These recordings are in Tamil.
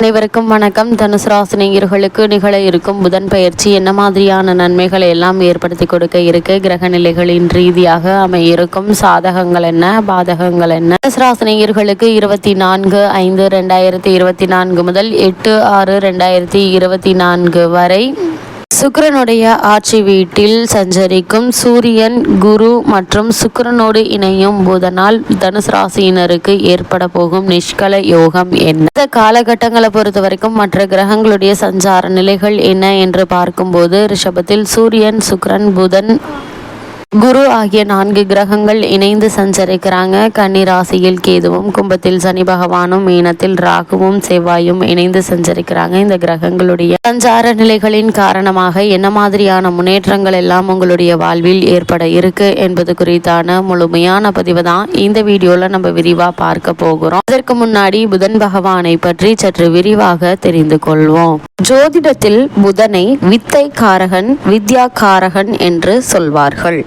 அனைவருக்கும் வணக்கம். தனுசு ராசினியர்களுக்கு நிகழ இருக்கும் புதன் பயிற்சி என்ன மாதிரியான நன்மைகளை எல்லாம் ஏற்படுத்தி கொடுக்க இருக்கு, கிரக நிலைகளின் ரீதியாக அமையிருக்கும் சாதகங்கள் என்ன, பாதகங்கள் என்ன? தனுசு ராசினியர்களுக்கு 24/5/2024 முதல் 8/6/2024 வரை சுக்கிரனுடைய ஆட்சி வீட்டில் சஞ்சரிக்கும் சூரியன், குரு மற்றும் சுக்கிரனோடு இணையும் புதனால் தனுசு ராசியினருக்கு ஏற்பட போகும் நிஷ்கல யோகம் என்ன? இந்த காலகட்டங்களை பொறுத்த வரைக்கும் மற்ற கிரகங்களுடைய சஞ்சார நிலைகள் என்ன என்று பார்க்கும்போது, ரிஷபத்தில் சூரியன், சுக்கிரன், புதன், குரு ஆகிய 4 கிரகங்கள் இணைந்து சஞ்சரிக்கிறாங்க. கன்னி ராசியில் கேதுவும், கும்பத்தில் சனி பகவானும், மீனத்தில் ராகுவும் செவ்வாயும் இணைந்து சஞ்சரிக்கிறாங்க. இந்த கிரகங்களுடைய சஞ்சார நிலைகளின் காரணமாக என்ன மாதிரியான முன்னேற்றங்கள் எல்லாம் உங்களுடைய வாழ்வில் ஏற்பட இருக்கு என்பது குறித்தான முழுமையான பதிவு தான் இந்த வீடியோல நம்ம விரிவா பார்க்க போகிறோம். அதற்கு முன்னாடி புதன் பகவானை பற்றி சற்று விரிவாக தெரிந்து கொள்வோம். ஜோதிடத்தில் புதனை வித்தை காரகன், வித்யா காரகன் என்று சொல்வார்கள்.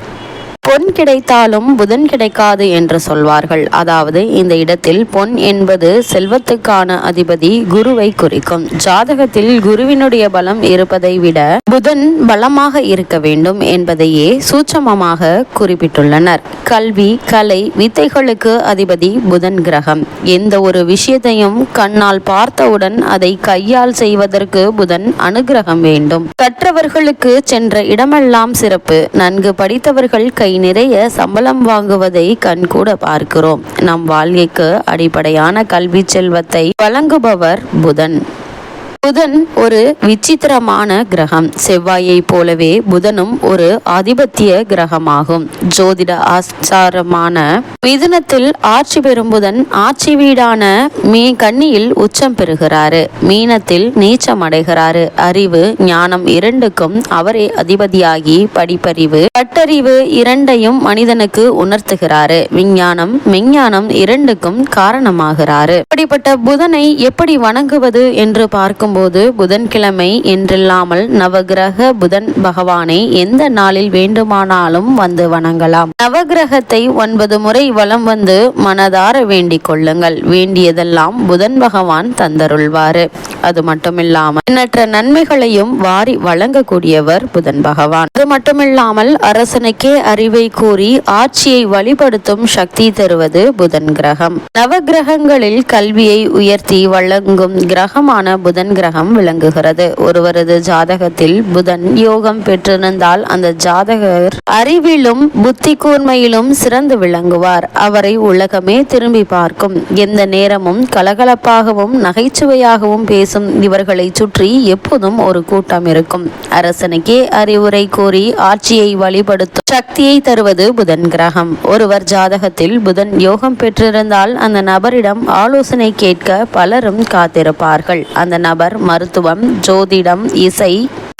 பொன் கிடைத்தாலும் புதன் கிடைக்காது என்று சொல்வார்கள். அதாவது இந்த இடத்தில் பொன் என்பது செல்வத்துக்கான அதிபதி குருவை குறிக்கும். ஜாதகத்தில் குருவினுடைய பலம் இருப்பதை விட புதன் பலமாக இருக்க வேண்டும் என்பதையே சூட்சமமாக குறிப்பிட்டுள்ளனர். கல்வி, கலை, வித்தைகளுக்கு அதிபதி புதன் கிரகம். எந்த ஒரு விஷயத்தையும் கண்ணால் பார்த்தவுடன் அதை கையால் செய்வதற்கு புதன் அனுகிரகம் வேண்டும். கற்றவர்களுக்கு சென்ற இடமெல்லாம் சிறப்பு. நன்கு படித்தவர்கள் கை நிறைய சம்பளம் வாங்குவதை கண்கூட பார்க்கிறோம். நம் வாழ்க்கைக்கு அடிப்படையான கல்வி செல்வத்தை வழங்குபவர் புதன். புதன் ஒரு விசித்திரமான கிரகம். செவ்வாயை போலவே புதனும் ஒரு ஆதிபத்திய கிரகமாகும். ஜோதிட ஆச்சாரமான மிதுனத்தில் ஆட்சி பெறும் புதன் ஆட்சி வீடான கன்னியில் உச்சம் பெறுகிறாரு. மீனத்தில் நீச்சம் அடைகிறாரு. அறிவு, ஞானம் இரண்டுக்கும் அவரே அதிபதியாகி படிப்பறிவு, பட்டறிவு இரண்டையும் மனிதனுக்கு உணர்த்துகிறாரு. விஞ்ஞானம், மெஞ்ஞானம் இரண்டுக்கும் காரணமாகிறாரு. இப்படிப்பட்ட புதனை எப்படி வணங்குவது என்று பார்க்கும் போது, புதன்கிழமை என்றில்லாமல் நவகிரக புதன் பகவானை எந்த நாளில் வேண்டுமானாலும் வந்து வணங்கலாம். நவகிரகத்தை 9 முறை வலம் வந்து மனதார வேண்டிக் கொள்ளுங்கள். வேண்டியதெல்லாம் புதன் பகவான் தந்தருள்வாரு. அது மட்டுமில்லாமல் எண்ணற்ற நன்மைகளையும் வாரி வழங்கக்கூடியவர் புதன் பகவான். அது மட்டுமில்லாமல் அரசனுக்கே அறிவை கூறி ஆட்சியை வழிபடுத்தும் சக்தி தருவது புதன் கிரகம். நவகிரகங்களில் கல்வியை உயர்த்தி வழங்கும் கிரகமான புதன் கிரகம் விளங்குகிறது. ஒருவரது ஜாதகத்தில் புதன் யோகம் பெற்றிருந்தால் அந்த ஜாதகர் அறிவிலும் புத்தி கூர்மையிலும் சிறந்து விளங்குவார். அவரை உலகமே திரும்பி பார்க்கும். எந்த நேரமும் கலகலப்பாகவும் நகைச்சுவையாகவும் பேசும் இவர்களை சுற்றி எப்போதும் ஒரு கூட்டம் இருக்கும். அரசனுக்கே அறிவுரை கூறி ஆட்சியை வழிபடுத்தும் சக்தியை தருவது புதன் கிரகம். ஒருவர் ஜாதகத்தில் புதன் யோகம் பெற்றிருந்தால் அந்த நபரிடம் ஆலோசனை கேட்க பலரும் காத்திருப்பார்கள். அந்த நபர் மருத்துவம், ஜோதிடம், இசை,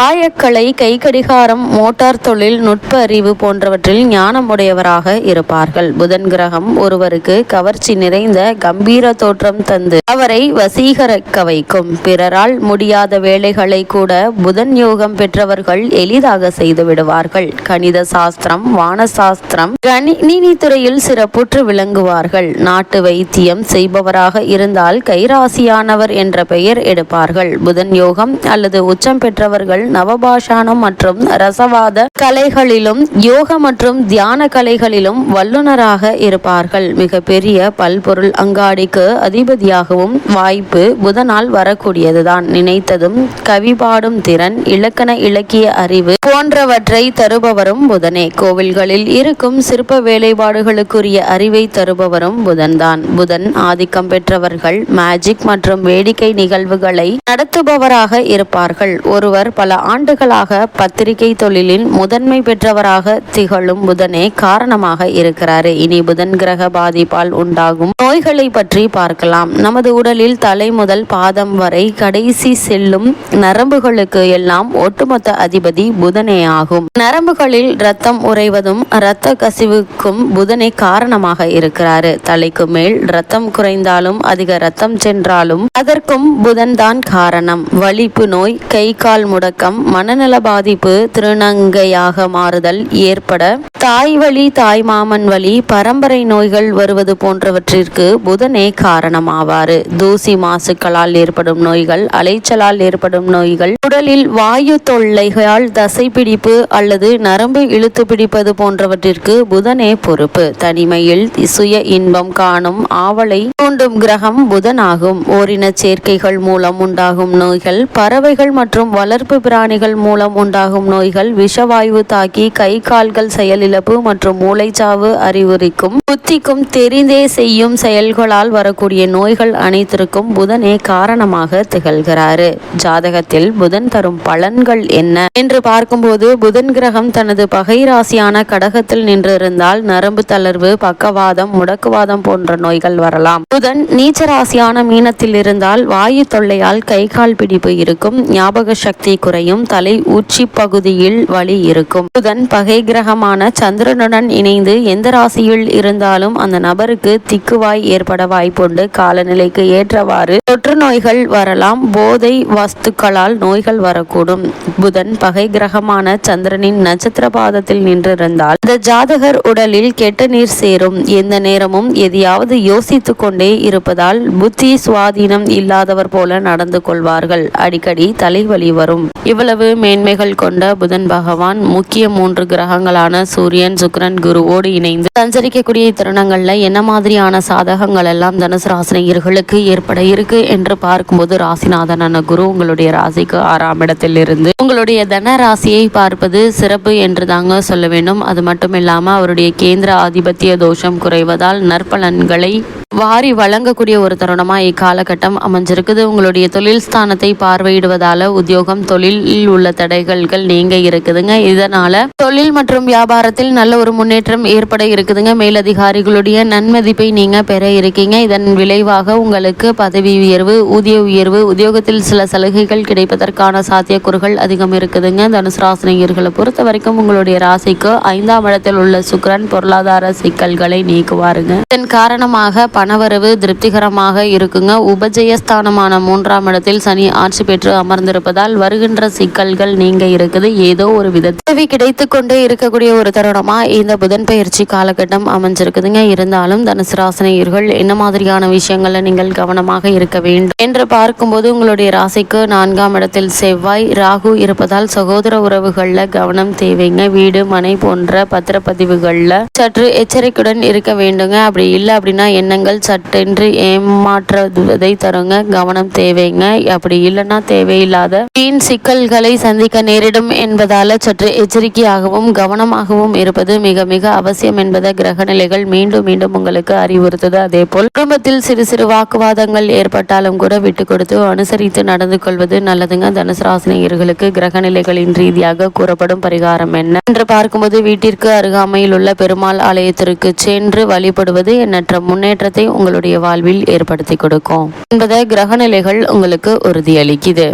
ஆயக்கலை, கைக்கடிகாரம், மோட்டார் தொழில், நுட்ப அறிவு போன்றவற்றில் ஞானம் உடையவராக இருப்பார்கள். புதன் கிரகம் ஒருவருக்கு கவர்ச்சி நிறைந்த கம்பீர தோற்றம் தந்து அவரை வசீகரிக்க வைக்கும். பிறரால் முடியாத வேலைகளை கூட புதன் யோகம் பெற்றவர்கள் எளிதாக செய்து விடுவார்கள். கணித சாஸ்திரம், வான சாஸ்திரம், கணினி துறையில் சிறப்புற்று விளங்குவார்கள். நாட்டு வைத்தியம் செய்பவராக இருந்தால் கைராசியானவர் என்ற பெயர் எடுப்பார்கள். புதன் யோகம் அல்லது உச்சம் பெற்றவர்கள் நவபாஷானம் மற்றும் ரசவாத கலைகளிலும் யோக மற்றும் தியான கலைகளிலும் வல்லுநராக இருப்பார்கள். மிக பெரிய பல்பொருள் அங்காடிக்கு அதிபதியாகவும் வாய்ப்பு புதனால் வரக்கூடியதுதான். நினைத்ததும் கவி பாடும் திறன், இலக்கண இலக்கிய அறிவு போன்றவற்றை தருபவரும் புதனே. கோவில்களில் இருக்கும் சிற்ப வேலைப்பாடுகளுக்குரிய அறிவை தருபவரும் புதன்தான். புதன் ஆதிக்கம் பெற்றவர்கள் மேஜிக் மற்றும் வேடிக்கை நிகழ்வுகளை நடத்துபவராக இருப்பார்கள். ஒருவர் பல ஆண்டுகளாக பத்திரிகை தொழிலில் முதன்மை பெற்றவராக திகழும் புதனே காரணமாக இருக்கிறாரு. இனி புதன் கிரக பாதிப்பால் உண்டாகும் நோய்களை பற்றி பார்க்கலாம். நமது உடலில் தலை முதல் பாதம் வரை கடைசி செல்லும் நரம்புகளுக்கு எல்லாம் ஒட்டுமொத்த அதிபதி புதனே ஆகும். நரம்புகளில் இரத்தம் உறைவதும் இரத்த கசிவுக்கும் புதனே காரணமாக இருக்கிறாரு. தலைக்கு மேல் இரத்தம் குறைந்தாலும் அதிக இரத்தம் சென்றாலும் அதற்கும் புதன் தான் காரணம். வலிப்பு நோய், கை கால் முடக்க முடக்கம், மனநல பாதிப்பு, திருநங்கையாக மாறுதல் ஏற்பட, தாய் வழி, தாய் மாமன் வழி, பரம்பரை நோய்கள் வருவது போன்றவற்றிற்கு புதனே காரணமாவாறு. தூசி மாசுக்களால் ஏற்படும் நோய்கள், அலைச்சலால் ஏற்படும் நோய்கள், உடலில் வாயு தொல்லைகளால் தசைப்பிடிப்பு அல்லது நரம்பு இழுத்து பிடிப்பது போன்றவற்றிற்கு புதனே பொறுப்பு. தனிமையில் சுய இன்பம் காணும் ஆவலை தூண்டும் கிரகம் புதனாகும். ஓரின சேர்க்கைகள் மூலம் உண்டாகும் நோய்கள், பறவைகள் மற்றும் வளர்ப்பு பிராணிகள் மூலம் உண்டாகும் நோய்கள், விஷவாயு தாக்கி கை கால்கள் செயலிழப்பு மற்றும் மூளைச்சாவு அறிகுறிக்கும், புத்திக்கும் தெரிந்தே செய்யும் செயல்களால் வரக்கூடிய நோய்கள் அனைத்திற்கும் புதனே காரணமாக திகழ்கிறாரு. ஜாதகத்தில் புதன் தரும் பலன்கள் என்ன என்று பார்க்கும்போது, புதன் கிரகம் தனது பகை ராசியான கடகத்தில் நின்றிருந்தால் நரம்பு தளர்வு, பக்கவாதம், முடக்குவாதம் போன்ற நோய்கள் வரலாம். புதன் நீச்ச ராசியான மீனத்தில் இருந்தால் வாயு தொல்லையால் கை கால் பிடிப்பு இருக்கும், ஞாபக சக்தி குறையும், தலை உச்சி பகுதியில் வலி இருக்கும். புதன் பகை கிரகமான சந்திரனுடன் இணைந்து எந்த ராசியில் இருந்தாலும் அந்த நபருக்கு திக்குவாய் ஏற்பட வாய்ப்புண்டு. காலநிலைக்கு ஏற்றவாறு தொற்று நோய்கள் வரலாம். போதை வஸ்துக்களால் நோய்கள் வரக்கூடும். புதன் பகை கிரகமான சந்திரனின் நட்சத்திர பாதத்தில் நின்றிருந்தால் இந்த ஜாதகர் உடலில் கெட்ட நீர் சேரும். எந்த நேரமும் எதையாவது யோசித்து கொண்டே இருப்பதால் புத்தி சுவாதீனம் இல்லாதவர் போல நடந்து கொள்வார்கள். அடிக்கடி தலைவலி வரும். இவ்வளவு மேன்மைகள் கொண்ட புதன் பகவான் முக்கிய 3 கிரகங்களான சூரியன், சுக்கிரன், குருவோடு இணைந்து சஞ்சரிக்கக்கூடிய தருணங்கள்ல என்ன மாதிரியான சாதகங்கள் எல்லாம் தனுசு ராசினியர்களுக்கு ஏற்பட இருக்கு என்று பார்க்கும்போது, ராசிநாதனான குரு உங்களுடைய ராசிக்கு 6ஆம் இடத்தில் இருந்து உங்களுடைய தன ராசியை பார்ப்பது சிறப்பு என்று தாங்க சொல்ல வேண்டும். அது மட்டும் இல்லாம அவருடைய கேந்திர ஆதிபத்திய தோஷம் குறைவதால் நற்பலன்களை வாரி வழங்கக்கூடிய ஒரு தருணமா இக்காலகட்டம் அமைஞ்சிருக்குது. உங்களுடைய தொழில் ஸ்தானத்தை பார்வையிடுவதால உத்தியோகம், தொழிலில் உள்ள தடைகள் நீங்க இருக்குதுங்க. இதனால தொழில் மற்றும் வியாபாரத்தில் நல்ல ஒரு முன்னேற்றம் ஏற்பட இருக்குதுங்க. மேலதிகாரிகளுடைய நன்மதிப்பை நீங்க பெற இருக்கீங்க. இதன் விளைவாக உங்களுக்கு பதவி உயர்வு, ஊதிய உயர்வு, உத்தியோகத்தில் சில சலுகைகள் கிடைப்பதற்கான சாத்தியக்கூறுகள் அதிகம் இருக்குதுங்க. தனுசு ராசினியர்களை பொறுத்த வரைக்கும் உங்களுடைய ராசிக்கு 5ஆம் இடத்தில் உள்ள சுக்கிரன் பொருளாதார சிக்கல்களை நீக்குவாருங்க. இதன் காரணமாக பணவரவு திருப்திகரமாக இருக்குங்க. உபஜயஸ்தானமான 3ஆம் இடத்தில் சனி ஆட்சி பெற்று அமர்ந்திருப்பதால் வருகின்ற சிக்கல்கள் நீங்க இருக்குது. ஏதோ ஒரு விதத்தை கிடைத்து கொண்டே இருக்கக்கூடிய ஒரு தருணமா இந்த புதன் பயிற்சி காலகட்டம் அமைஞ்சிருக்குதுங்க. இருந்தாலும் தனுசு ராசினியர்கள் என்ன மாதிரியான விஷயங்கள்ல நீங்கள் கவனமாக இருக்க வேண்டும் என்று பார்க்கும்போது, உங்களுடைய ராசிக்கு 4ஆம் இடத்தில் செவ்வாய், ராகு இருப்பதால் சகோதர உறவுகள்ல கவனம் தேவைங்க. வீடு, மனை போன்ற பத்திரப்பதிவுகள்ல சற்று எச்சரிக்கையுடன் இருக்க வேண்டுங்க. அப்படி இல்லை அப்படின்னா எண்ணங்கள் சட்டென்று ஏமாற்றுவதை தருங்க. கவனம் தேவைங்க. அப்படி இல்லைன்னா தேவையில்லாத வீண் சிக்கல்களை சந்திக்க நேரிடும் என்பதால சற்று எச்சரிக்கையாகவும் கவனமாகவும் இருப்பது மிக மிக அவசியம் என்பதை கிரக நிலைகள் மீண்டும் மீண்டும் உங்களுக்கு அறிவுறுத்தது. அதே போல் குடும்பத்தில் சிறு சிறு வாக்குவாதங்கள் ஏற்பட்டாலும் கூட விட்டு கொடுத்து அனுசரித்து நடந்து கொள்வது நல்லதுங்க. தனுசு ராசினியர்களுக்கு கிரக நிலைகளின் ரீதியாக கூறப்படும் பரிகாரம் என்ன என்று பார்க்கும்போது, வீட்டிற்கு அருகாமையில் உள்ள பெருமாள் ஆலயத்திற்கு சென்று வழிபடுவது எண்ணற்ற முன்னேற்றத்தை உங்களுடைய வாழ்வில் ஏற்படுத்தி கொடுக்கும் என்பதை கிரக நிலைகள் உங்களுக்கு உறுதியளிக்குது.